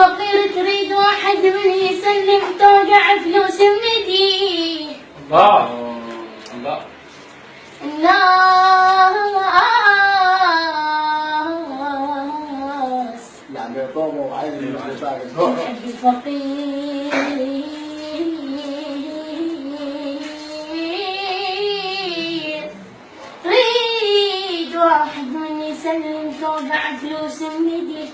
فقير تريد واحد من يسلم توقع فلوس بيدي. الله الله. الناس يعني طوبه وعين تحب الفقير تريد واحد من يسلم توقع فلوس بيدي.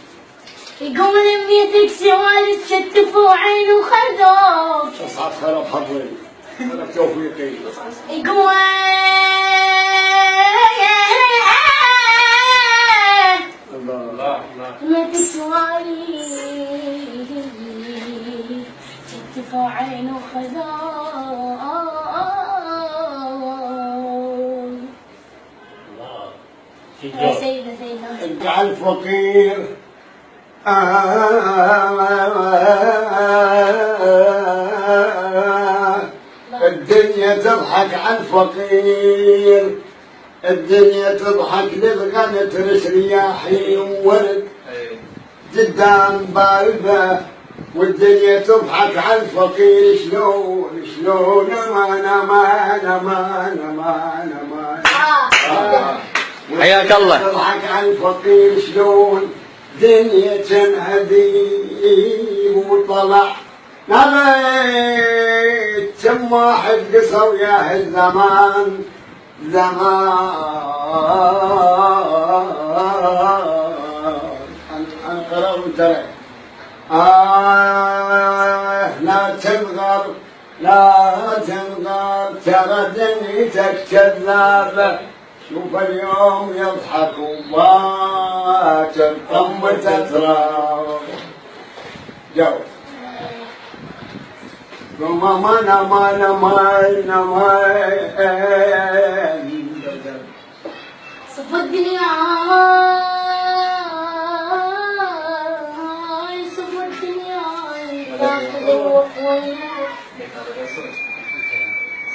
يقوم لميتك سوالف شتفوا عين وخدوك. اصعد خرب حظي انا توفيقي. يقوم الله الله الله. لميتك سوالف شتفوا عين وخدوك. يا سيدة انت على الفقير الدنيا تضحك على الفقير. الدنيا تضحك للغنى ترس رياحي وورد قدام بارده. والدنيا تضحك على الفقير شلون شلون امان امان امان امان امان. حياك الله. تضحك على الفقير شلون دنيا تنهدي وطلع نبيت كم واحد قصر يا الزمان زمان. انقرا وترى لا تنغر لا تنغر ترى دنيتك كذابه. شوف اليوم يضحك وباكر طمة تراب. جو امان امان امان امان. صف الدنيا صف الدنيا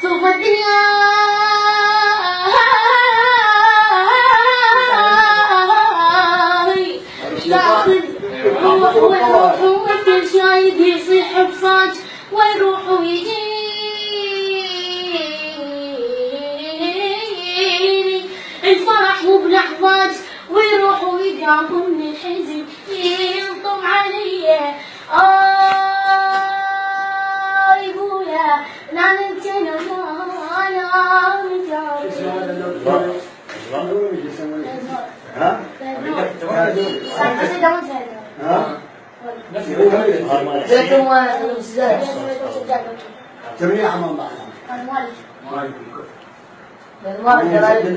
صف الدنيا ويروح وكل شايب يصيح بصاج ويروح ويجيني الفرح مو بلحظات ويروح ويقام من الحزن ينطم علي. يقوله لا ننتنا لا تمنية عمان بعدها.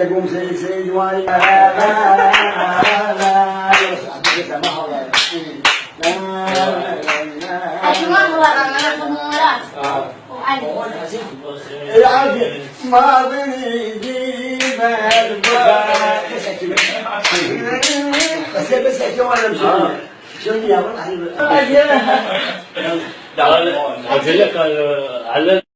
نقوم سيد واي. ما بنيجي بس وانا مشي شنو يا والله. قلت لك على